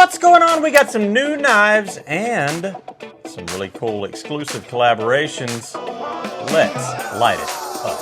What's going on? We got some new knives and some really cool exclusive collaborations. Let's light it up.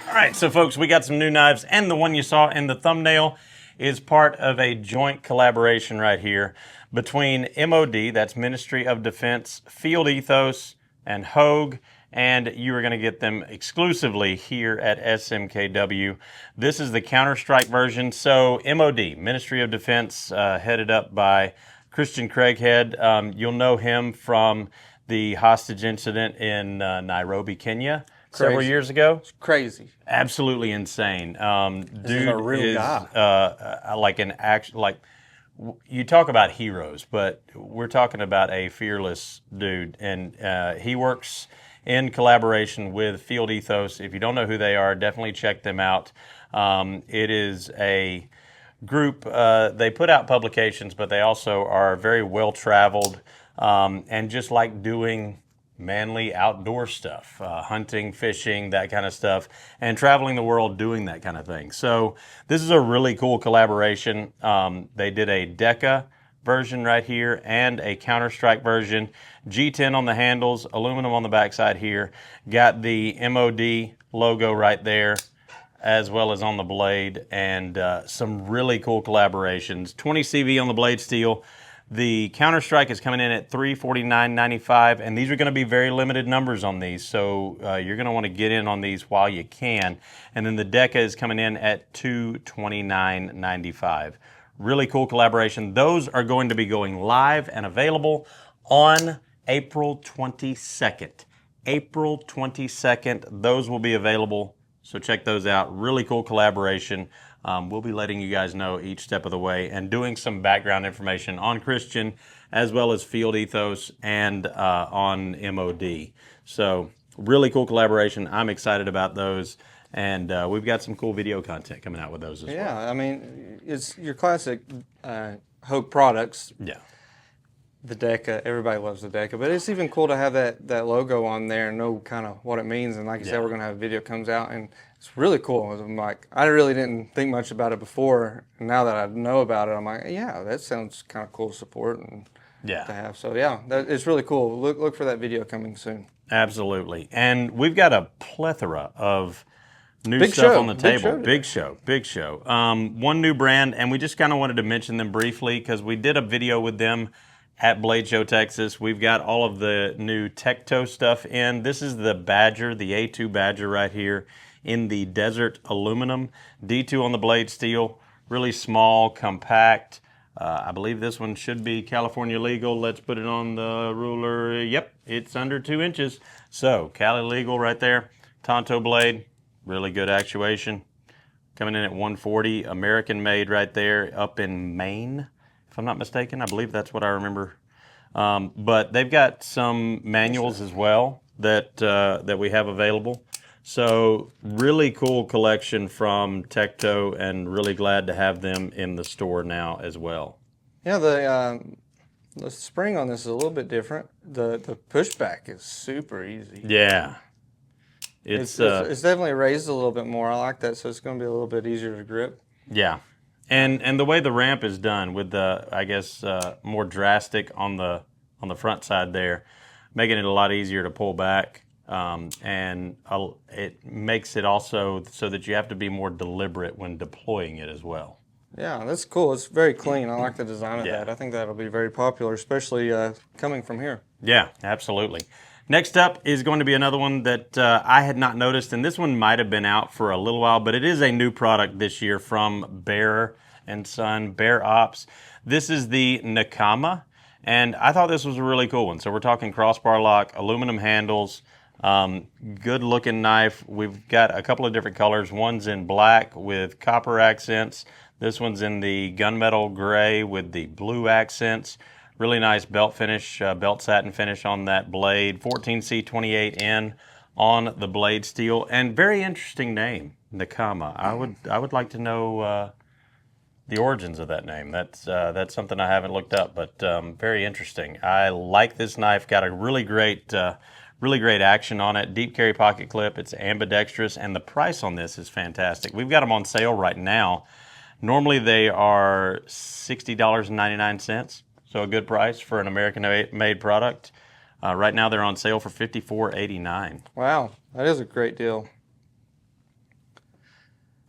All right, so folks, we got some new knives, and the one you saw in the thumbnail is part of a joint collaboration right here between MOD, that's Ministry of Defense, Field Ethos, and Hogue. And you are going to get them exclusively here at SMKW. This is the Counter-Strike version. So MOD, Ministry of Defense, headed up by Christian Craighead. You'll know him from the hostage incident in Nairobi, Kenya, several years ago. It's crazy. Absolutely insane. This is a real guy. Like an action, like you talk about heroes, but we're talking about a fearless dude, and he works in collaboration with Field Ethos. If you don't know who they are, definitely check them out. It is a group, they put out publications, but they also are very well-traveled and just like doing manly outdoor stuff, hunting, fishing, that kind of stuff, and traveling the world doing that kind of thing. So this is a really cool collaboration. They did a Deca version right here and a Counter-Strike version. G10 on the handles, aluminum on the backside here. Got the MOD logo right there, as well as on the blade, and some really cool collaborations. 20 CV on the blade steel. The Counter-Strike is coming in at $349.95, and these are going to be very limited numbers on these, so you're going to want to get in on these while you can. And then the Deca is coming in at $229.95. Really cool collaboration. Those are going to be going live and available on April 22nd. April 22nd, those will be available, so check those out. Really cool collaboration. We'll be letting you guys know each step of the way and doing some background information on Christian as well as Field Ethos and on MOD. So really cool collaboration. I'm excited about those. And we've got some cool video content coming out with those as well. Yeah, I mean, it's your classic Hogue products. Yeah. The Deca, everybody loves the Deca, but it's even cool to have that logo on there and know kind of what it means. And like you said, we're going to have a video comes out, and it's really cool. I'm like, I really didn't think much about it before, and now that I know about it, I'm like, yeah, that sounds kind of cool to support and to have. So yeah, it's really cool. Look for that video coming soon. Absolutely, and we've got a plethora of new stuff on the table. Big show. One new brand, and we just kind of wanted to mention them briefly because we did a video with them at Blade Show, Texas. We've got all of the new Tecto stuff in. This is the Badger, the A2 Badger right here in the Desert Aluminum. D2 on the blade steel. Really small, compact. I believe this one should be California legal. Let's put it on the ruler. Yep, it's under 2 inches. So, Cali legal right there. Tonto blade. Really good actuation. Coming in at 140, American made right there, up in Maine, if I'm not mistaken. I believe that's what I remember. But they've got some manuals as well that we have available. So really cool collection from Tecto, and really glad to have them in the store now as well. Yeah, the spring on this is a little bit different. The pushback is super easy. Yeah. It's definitely raised a little bit more. I like that, so it's going to be a little bit easier to grip. Yeah, and the way the ramp is done with the, I guess, more drastic on the front side there, making it a lot easier to pull back, and it makes it also so that you have to be more deliberate when deploying it as well. Yeah, that's cool. It's very clean. I like the design of that. I think that'll be very popular, especially coming from here. Yeah, absolutely. Next up is going to be another one that I had not noticed, and this one might have been out for a little while, but it is a new product this year from Bear & Son, Bear Ops. This is the Nakama, and I thought this was a really cool one. So we're talking crossbar lock, aluminum handles, good looking knife. We've got a couple of different colors. One's in black with copper accents. This one's in the gunmetal gray with the blue accents. Really nice belt finish, belt satin finish on that blade. 14C28N on the blade steel, and very interesting name, Nakama. I would like to know the origins of that name. That's something I haven't looked up, but very interesting. I like this knife. Got a really great Really great action on it. Deep carry pocket clip. It's ambidextrous, and the price on this is fantastic. We've got them on sale right now. Normally they are $60.99, so a good price for an American-made product. Right now they're on sale for $54.89. Wow, that is a great deal.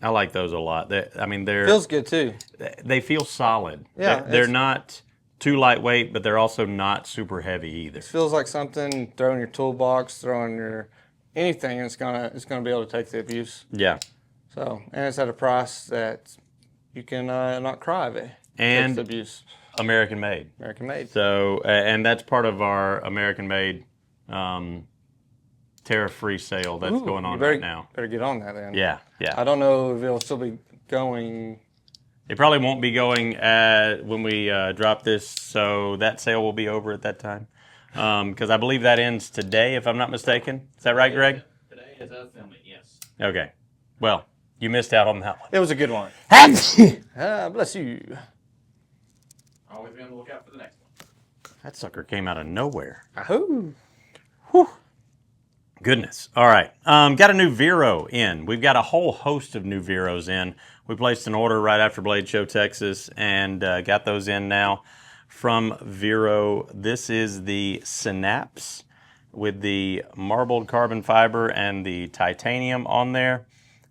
I like those a lot. They're Feels good too. They feel solid. Yeah, they're not too lightweight, but they're also not super heavy either. It feels like something throw in your toolbox, throw in your anything, and it's gonna be able to take the abuse. Yeah. So, and it's at a price that you can not cry of it. And the abuse. American made. American made. So, and that's part of our American made tariff-free sale that's going on right now. Better get on that then. Yeah, yeah. I don't know if it'll still be going. It probably won't be going when we drop this, so that sale will be over at that time. Because I believe that ends today, if I'm not mistaken. Is that right, Greg? Today is us filming, yes. Okay. Well, you missed out on that one. It was a good one. Bless you. Always be on the lookout for the next one. That sucker came out of nowhere. Ahoo. Whew. Goodness. All right. Got a new Vero in. We've got a whole host of new Veros in. We placed an order right after Blade Show Texas and got those in now from Vero. This is the Synapse with the marbled carbon fiber and the titanium on there.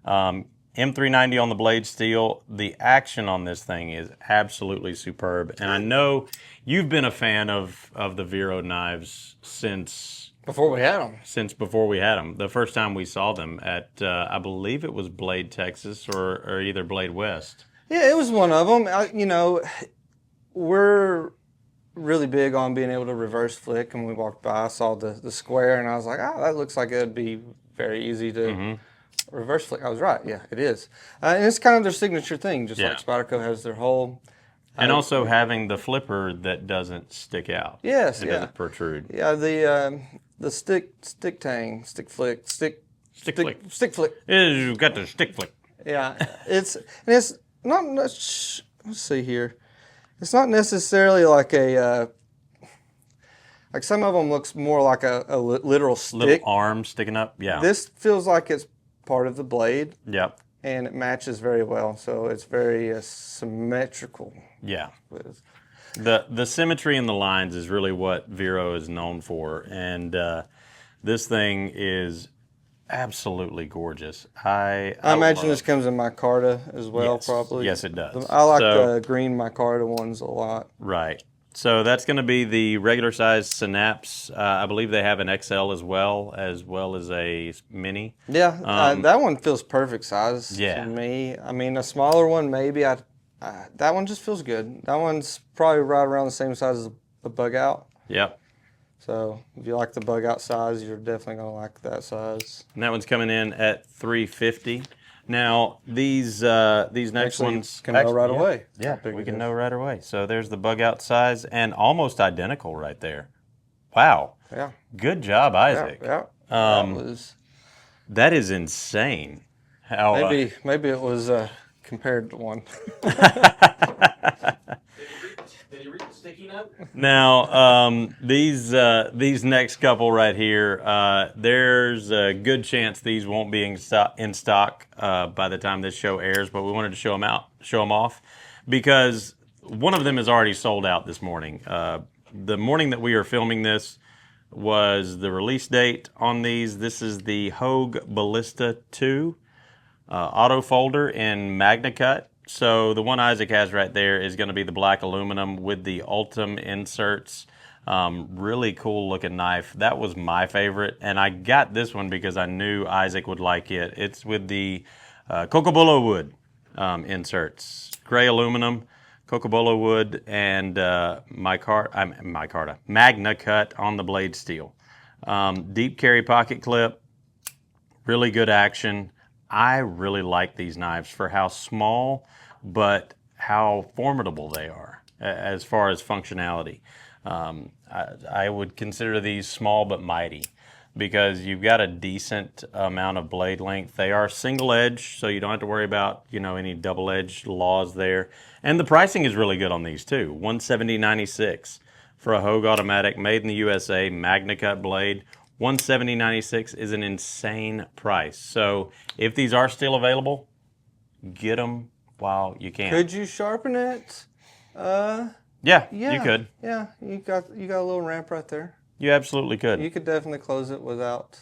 M390 on the blade steel. The action on this thing is absolutely superb. And I know you've been a fan of the Vero knives since Before we had them. Since before we had them. The first time we saw them at, I believe it was Blade Texas or either Blade West. Yeah, it was one of them. We're really big on being able to reverse flick. And when we walked by, I saw the square, and I was like, that looks like it would be very easy to reverse flick. I was right. Yeah, it is. And it's kind of their signature thing, just like Spyderco has their whole... And also having the flipper that doesn't stick out. Yes, It doesn't protrude. Yeah, the stick flick. You got the stick flick. Yeah, it's not much. Let's see here. It's not necessarily like a like some of them looks more like a literal stick. Little arm sticking up. Yeah. This feels like it's part of the blade. Yep. And it matches very well, so it's very symmetrical. Yeah. The symmetry in the lines is really what Vero is known for, and this thing is absolutely gorgeous. I imagine this comes in micarta as well, yes. probably. Yes, it does. I like the green micarta ones a lot. Right. So that's going to be the regular size Synapse. I believe they have an XL as well as a mini. Yeah, that one feels perfect size to me. I mean, a smaller one maybe. That one just feels good. That one's probably right around the same size as a bug out. Yep. So if you like the bug out size, you're definitely going to like that size. And that one's coming in at $350. Now these next ones can know right away. Yeah, we can know right away. So there's the bug out size and almost identical right there. Wow. Yeah. Good job, Isaac. Yeah. That is insane. How maybe it was compared to one. Did he read the sticky note? Now, these next couple right here, there's a good chance these won't be in stock by the time this show airs, but we wanted to show them off, because one of them is already sold out this morning. The morning that we are filming this was the release date on these. This is the Hogue Ballista 2 auto folder in Magna Cut. So the one Isaac has right there is going to be the black aluminum with the Ultim inserts. Really cool looking knife. That was my favorite, and I got this one because I knew Isaac would like it. It's with the Cocobolo wood inserts. Gray aluminum, Cocobolo wood, and Magna Cut on the blade steel. Deep carry pocket clip. Really good action. I really like these knives for how small, but how formidable they are as far as functionality. I would consider these small but mighty, because you've got a decent amount of blade length. They are single edge, so you don't have to worry about any double edge laws there. And the pricing is really good on these too. $170.96 for a Hogue automatic, made in the USA, Magna Cut blade. $170.96 is an insane price. So if these are still available, get them while you can. Could you sharpen it? Yeah, you could. Yeah, you got a little ramp right there. You absolutely could. You could definitely close it without.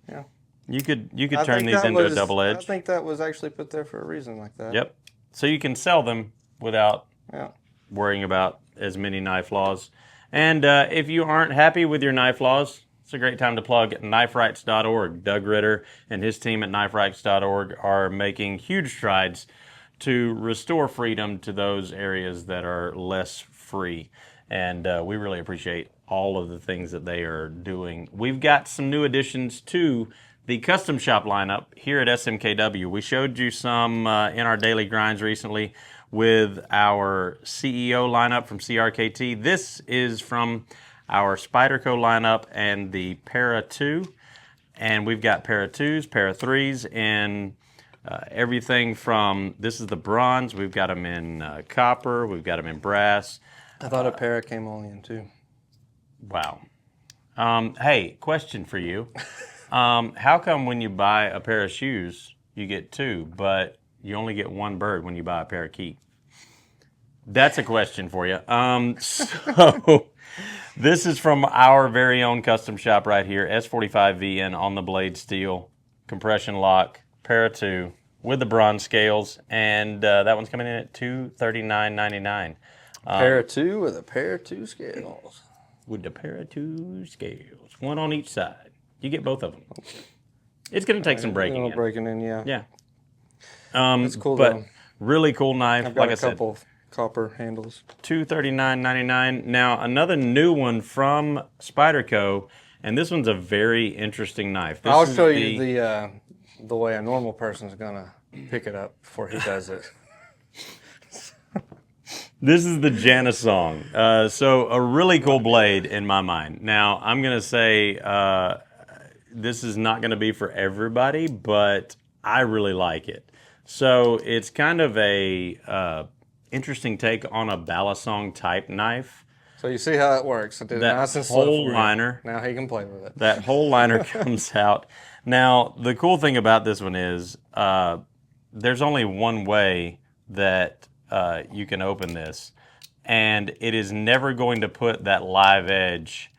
Yeah. You could turn these into a double edge. I think that was actually put there for a reason like that. Yep. So you can sell them without Yeah. worrying about as many knife flaws. And if you aren't happy with your knife flaws, it's a great time to plug kniferights.org. Doug Ritter and his team at kniferights.org are making huge strides to restore freedom to those areas that are less free. And we really appreciate all of the things that they are doing. We've got some new additions to the custom shop lineup here at SMKW. We showed you some in our daily grinds recently with our CEO lineup from CRKT. This is from our Spyderco lineup and the Para 2. And we've got Para 2s, Para 3s, and everything from, this is the bronze, we've got them in copper, we've got them in brass. I thought a Para came only in 2. Wow. Hey, question for you. How come when you buy a pair of shoes, you get 2, but you only get 1 bird when you buy a pair of keep? That's a question for you. So this is from our very own custom shop right here, S45VN on the blade steel, compression lock, Para 2 with the bronze scales, and that one's coming in at $239.99. Para 2 with a Para 2 scales. With the Para 2 scales, 1 on each side. You get both of them. It's going to take some breaking in. Breaking in, yeah. Yeah. It's cool, but though. Really cool knife. I've got like I a said, couple of copper handles. $239.99. Now, another new one from Spyderco, and this one's a very interesting knife. This I'll is show you the way a normal person's gonna pick it up before he does it. This is the Janasong. So a really cool blade in my mind. Now, I'm going to say this is not going to be for everybody, but I really like it. So it's kind of a interesting take on a Balisong type knife. So you see how it works. I did it That nice and slow whole for you. liner. Now he can play with it. That whole liner comes out. Now, the cool thing about this one is there's only one way that you can open this, and it is never going to put that live edge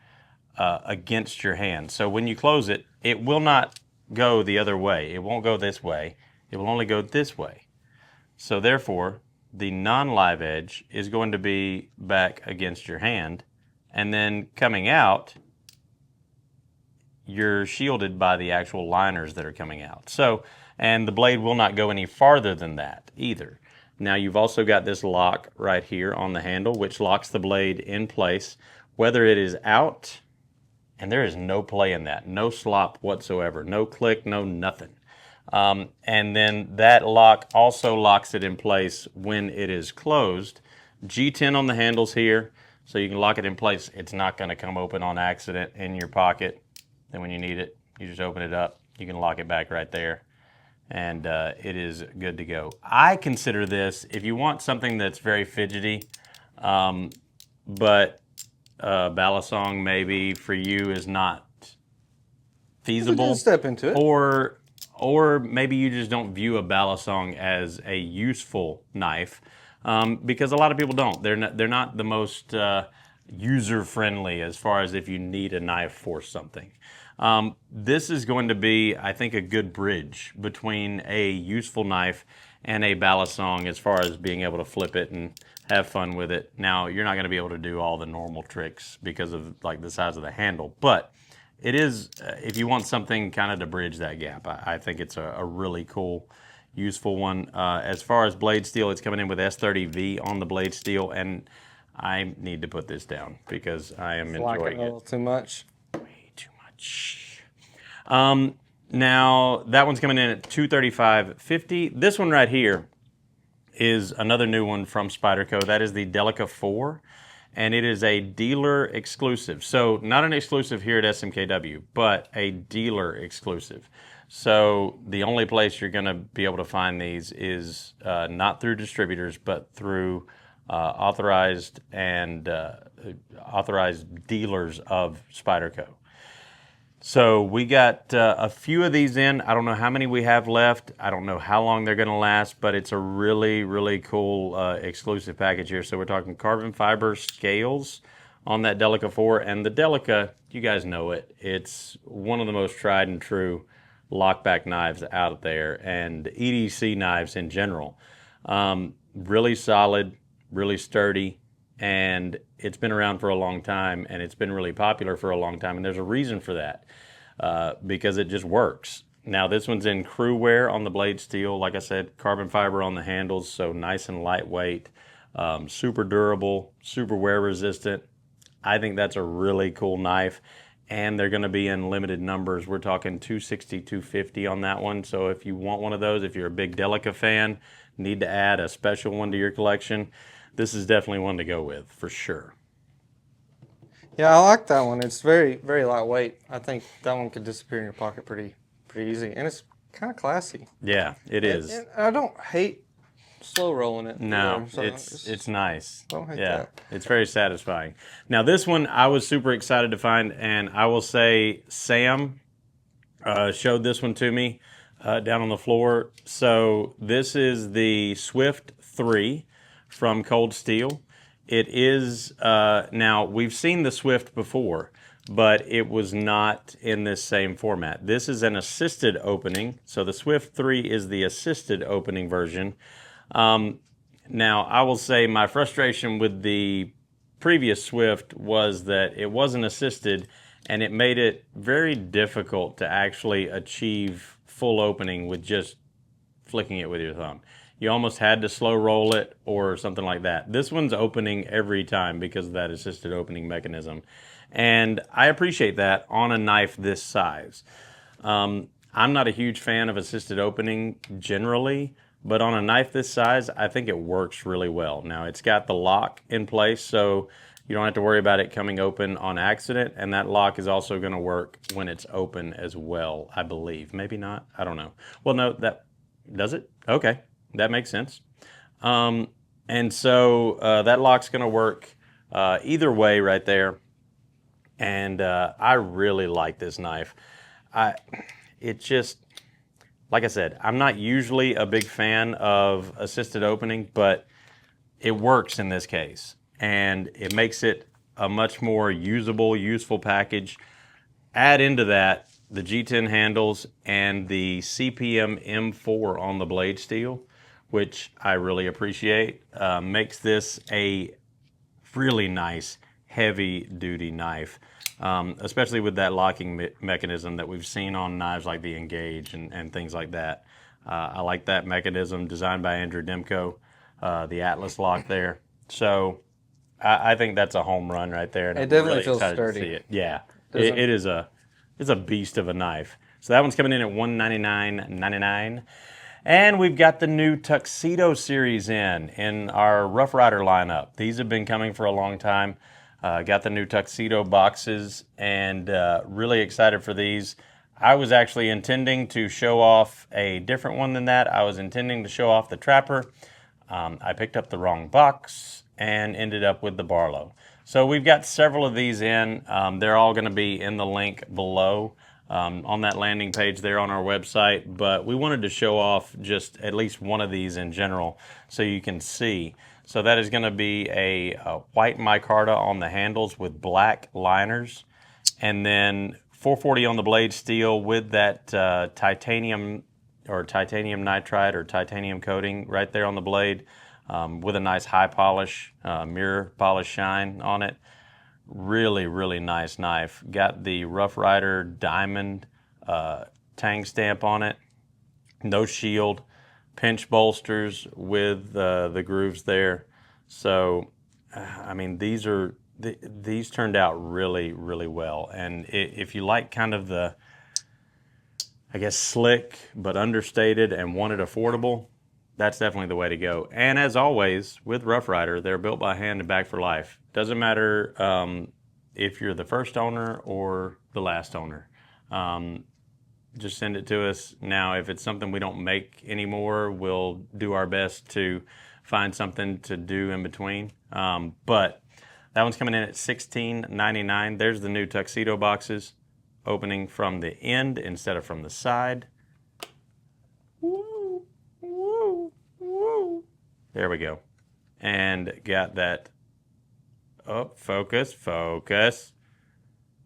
against your hand. So when you close it, it will not go the other way. It won't go this way. It will only go this way. So therefore, the non-live edge is going to be back against your hand, and then coming out, you're shielded by the actual liners that are coming out. So, and the blade will not go any farther than that either. Now you've also got this lock right here on the handle, which locks the blade in place, whether it is out, and there is no play in that, no slop whatsoever, no click, no nothing. And then that lock also locks it in place when it is closed. G10 on the handles here, so you can lock it in place. It's not going to come open on accident in your pocket. Then when you need it, you just open it up. You can lock it back right there, and it is good to go. I consider this, if you want something that's very fidgety, but Balisong maybe for you is not feasible. Step into it. Or maybe you just don't view a Balisong as a useful knife, because a lot of people don't. They're not the most user-friendly as far as if you need a knife for something. This is going to be, I think, a good bridge between a useful knife and a Balisong as far as being able to flip it and have fun with it. Now, you're not going to be able to do all the normal tricks because of like the size of the handle, but it is, if you want something kind of to bridge that gap, I think it's a really cool, useful one. As far as blade steel, it's coming in with S30V on the blade steel, and I need to put this down because I am enjoying it. A little too much. Way too much. Now, that one's coming in at $235.50. This one right here is another new one from Spyderco. That is the Delica 4. And it is a dealer exclusive. So not an exclusive here at SMKW, but a dealer exclusive. So the only place you're going to be able to find these is not through distributors, but through authorized dealers of Spyderco. So we got a few of these in. I don't know how many we have left. I don't know how long they're going to last, but it's a really, really cool exclusive package here. So we're talking carbon fiber scales on that Delica 4. And the Delica, you guys know it. It's one of the most tried and true lockback knives out there, and EDC knives in general. Really solid, really sturdy, and it's been around for a long time, and it's been really popular for a long time, and there's a reason for that, because it just works. Now, this one's in crew wear on the blade steel. Like I said, carbon fiber on the handles, so nice and lightweight, super durable, super wear resistant. I think that's a really cool knife, and they're going to be in limited numbers. We're talking 260, 250 on that one, so if you want one of those, if you're a big Delica fan, need to add a special one to your collection, this is definitely one to go with, for sure. Yeah, I like that one. It's very, very lightweight. I think that one could disappear in your pocket pretty easy, and it's kind of classy. Yeah, it is. And I don't hate slow rolling it. No, either, it's nice. Don't hate Yeah, that. it's very satisfying. Now, this one I was super excited to find, and I will say Sam showed this one to me down on the floor. So this is the Swift 3 from Cold Steel. It is, now we've seen the Swift before, but it was not in this same format. This is an assisted opening. So the Swift 3 is the assisted opening version. Now, I will say my frustration with the previous Swift was that it wasn't assisted, and it made it very difficult to actually achieve full opening with just flicking it with your thumb. You almost had to slow roll it or something like that. This one's opening every time because of that assisted opening mechanism. And I appreciate that on a knife this size. I'm not a huge fan of assisted opening generally, but on a knife this size, I think it works really well. Now, it's got the lock in place, so you don't have to worry about it coming open on accident, and that lock is also going to work when it's open as well, I believe. Maybe not. I don't know. Well, no, that does it? Okay. That makes sense. And so that lock's going to work either way right there. And I really like this knife. It just, like I said, I'm not usually a big fan of assisted opening, but it works in this case. And it makes it a much more usable, useful package. Add into that the G10 handles and the CPM M4 on the blade steel, which I really appreciate. Makes this a really nice, heavy-duty knife, especially with that locking mechanism that we've seen on knives like the Engage and things like that. I like that mechanism, designed by Andrew Demko, the Atlas lock there. So I think that's a home run right there. And It I'm definitely really feels excited sturdy. to see it. Yeah, it's a beast of a knife. So that one's coming in at $199.99. And we've got the new Tuxedo series in our Rough Rider lineup. These have been coming for a long time. Got the new Tuxedo boxes, and really excited for these. I was actually intending to show off a different one than that. I was intending to show off the Trapper. I picked up the wrong box and ended up with the Barlow. So we've got several of these in. They're all going to be in the link below. On that landing page there on our website, but we wanted to show off just at least one of these in general so you can see. So that is going to be a white micarta on the handles with black liners, and then 440 on the blade steel with that titanium nitride or titanium coating right there on the blade, with a nice high polish, mirror polish shine on it. Really, really nice knife. Got the Rough Rider diamond tang stamp on it. No shield. Pinch bolsters with the grooves there. So, I mean, these turned out really, really well. And if you like kind of the, I guess, slick but understated and want it affordable, that's definitely the way to go. And as always, with Rough Rider, they're built by hand and back for life. Doesn't matter if you're the first owner or the last owner. Just send it to us. Now, if it's something we don't make anymore, we'll do our best to find something to do in between. But that one's coming in at $16.99. There's the new Tuxedo boxes. opening from the end instead of from the side. Woo, woo, woo. There we go. And got that. Oh, focus, focus.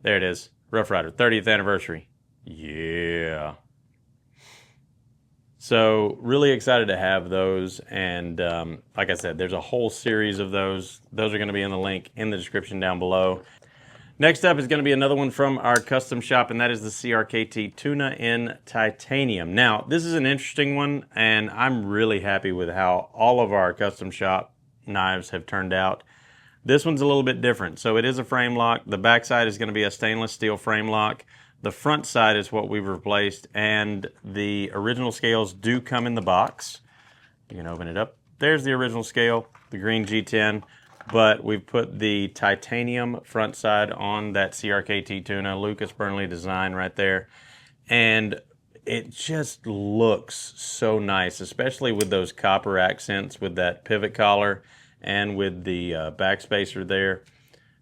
There it is. Rough Rider, 30th anniversary. Yeah. So really excited to have those, and like I said, there's a whole series of those. Those are going to be in the link in the description down below. Next up is going to be another one from our custom shop, and that is the CRKT Tuna in Titanium. Now, this is an interesting one, and I'm really happy with how all of our custom shop knives have turned out. This one's a little bit different. So it is a frame lock. The back side is going to be a stainless steel frame lock. The front side is what we've replaced, and the original scales do come in the box. You can open it up. There's the original scale, the green G10, but we've put the titanium front side on that CRKT Tuna, Lucas Burnley design right there, and it just looks so nice, especially with those copper accents with that pivot collar and with the back spacer there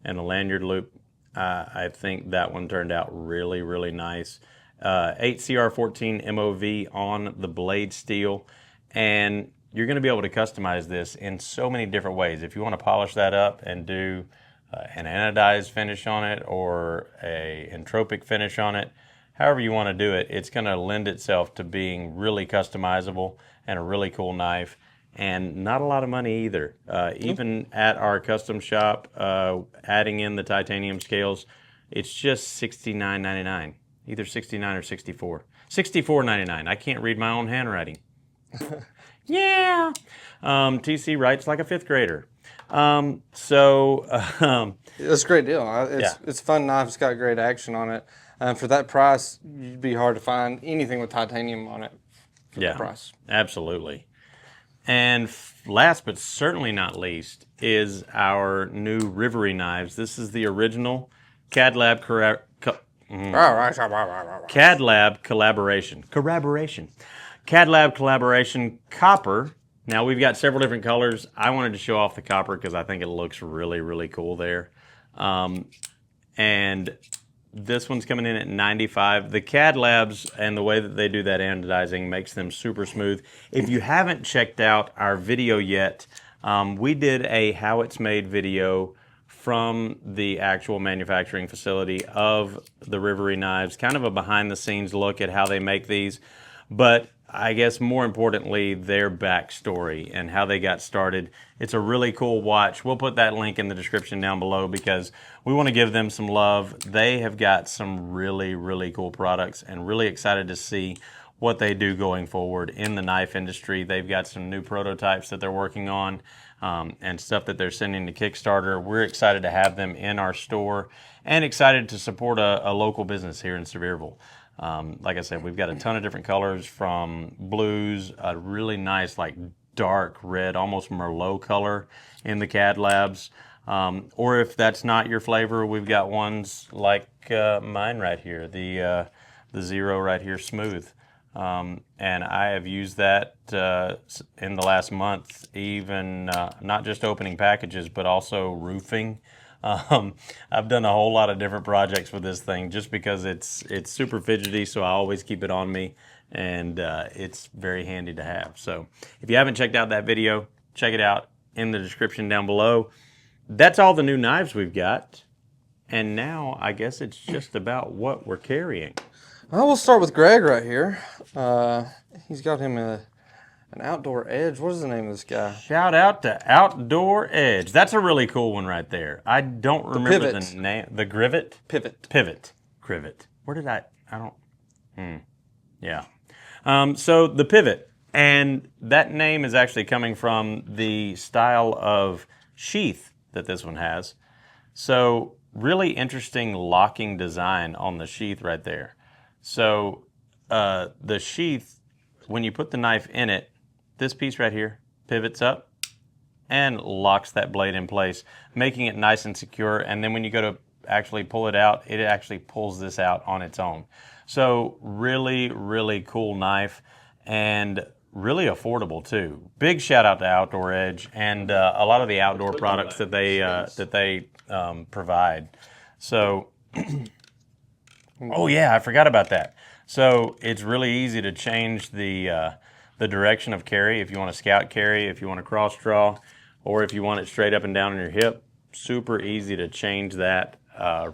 and the lanyard loop. I think that one turned out really, really nice. 8CR14 MOV on the blade steel, and you're going to be able to customize this in so many different ways. If you want to polish that up and do an anodized finish on it or a entropic finish on it, however you want to do it, it's going to lend itself to being really customizable and a really cool knife. And not a lot of money either. Even at our custom shop, adding in the titanium scales, it's just $69.99. Either $69 or $64. $64.99. I can't read my own handwriting. Yeah. TC writes like a fifth grader. It's a great deal. It's a fun knife. It's got great action on it. For that price, you'd be hard to find anything with titanium on it for that price. Absolutely. And last but certainly not least is our new Rivery knives. This is the original CAD Lab collaboration. CAD Lab collaboration copper. Now we've got several different colors. I wanted to show off the copper because I think it looks really, really cool there. And this one's coming in at 95. The CAD Labs and the way that they do that anodizing makes them super smooth. If you haven't checked out our video yet, we did a how it's made video from the actual manufacturing facility of the Rivery knives, kind of a behind the scenes look at how they make these. But I guess more importantly, their backstory and how they got started. It's a really cool watch. We'll put that link in the description down below because we want to give them some love. They have got some really, really cool products and really excited to see what they do going forward in the knife industry. They've got some new prototypes that they're working on and stuff that they're sending to Kickstarter. We're excited to have them in our store and excited to support a local business here in Sevierville. Like I said, we've got a ton of different colors from blues, a really nice like dark red, almost Merlot color in the CAD Labs. Or if that's not your flavor, we've got ones like mine right here, the Zero right here, Smooth. And I have used that in the last month, even not just opening packages, but also roofing. I've done a whole lot of different projects with this thing just because it's super fidgety, so I always keep it on me, and it's very handy to have. So if you haven't checked out that video, check it out in the description down below. That's all the new knives we've got, and now I guess it's just about what we're carrying. Well, we'll start with Greg right here. He's got him an Outdoor Edge. What is the name of this guy? Shout out to Outdoor Edge. That's a really cool one right there. I don't remember the name. The Grivet? Pivot. Crivet. Where did I don't... Yeah. So the Pivot. And that name is actually coming from the style of sheath that this one has. So really interesting locking design on the sheath right there. So the sheath, when you put the knife in it, this piece right here pivots up and locks that blade in place, making it nice and secure. And then when you go to actually pull it out, it actually pulls this out on its own. So really, really cool knife and really affordable too. Big shout out to Outdoor Edge and a lot of the outdoor products that they provide. So Oh yeah, I forgot about that. So it's really easy to change the direction of carry if you want to scout carry, if you want to cross draw, or if you want it straight up and down on your hip. Super easy to change that.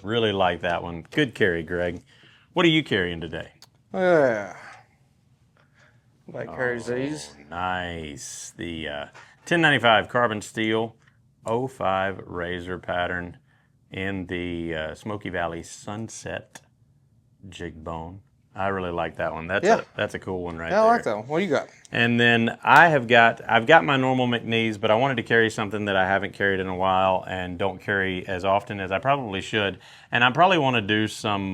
Really like that one. Good carry, Greg. What are you carrying today? Yeah. Like carries these. Nice. The 1095 carbon steel 05 razor pattern in the Smoky Valley Sunset jig bone. I really like that one. That's a cool one right there. I like that one. What do you got? And then I've got my normal McNees, but I wanted to carry something that I haven't carried in a while and don't carry as often as I probably should. And I probably want to do some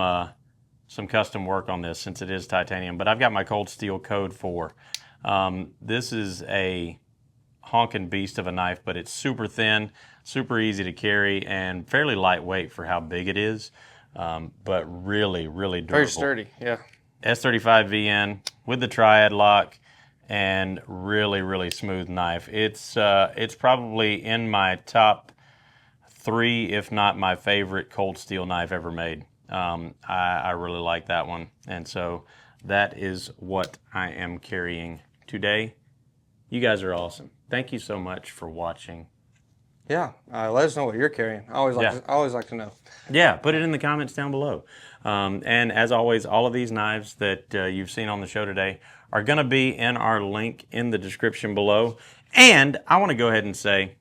custom work on this since it is titanium. But I've got my Cold Steel Code 4. This is a honking beast of a knife, but it's super thin, super easy to carry, and fairly lightweight for how big it is. But really, really durable. Very sturdy, yeah. S35 VN with the triad lock and really, really smooth knife. It's probably in my top 3, if not my favorite cold steel knife ever made. I really like that one. And so that is what I am carrying today. You guys are awesome. Thank you so much for watching. Yeah, let us know what you're carrying. I always like to know. Yeah, put it in the comments down below. And as always, all of these knives that you've seen on the show today are going to be in our link in the description below. And I want to go ahead and say,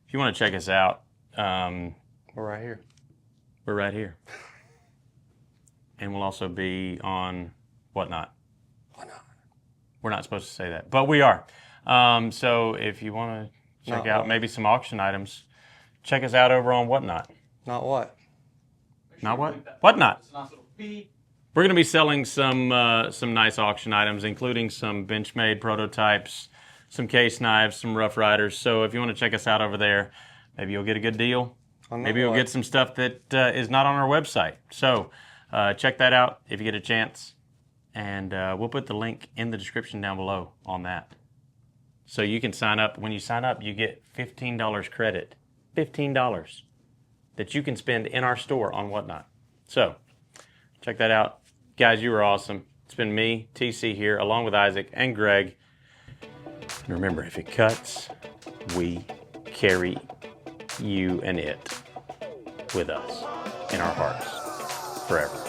if you want to check us out, We're right here. we're right here. And we'll also be on Whatnot. Whatnot? We're not supposed to say that, but we are. So if you want to check out maybe some auction items, check us out over on Whatnot. Not what? Not what? Whatnot. It's a nice little beep. We're going to be selling some nice auction items, including some Benchmade prototypes, some case knives, some Rough Riders. So if you want to check us out over there, maybe you'll get a good deal. Maybe you'll get some stuff that is not on our website. So check that out if you get a chance. And we'll put the link in the description down below on that. So you can sign up. When you sign up, you get $15 credit. $15 that you can spend in our store on Whatnot. So check that out. Guys, you were awesome. It's been me, TC here, along with Isaac and Greg. And remember, if it cuts, we carry you and it with us in our hearts forever.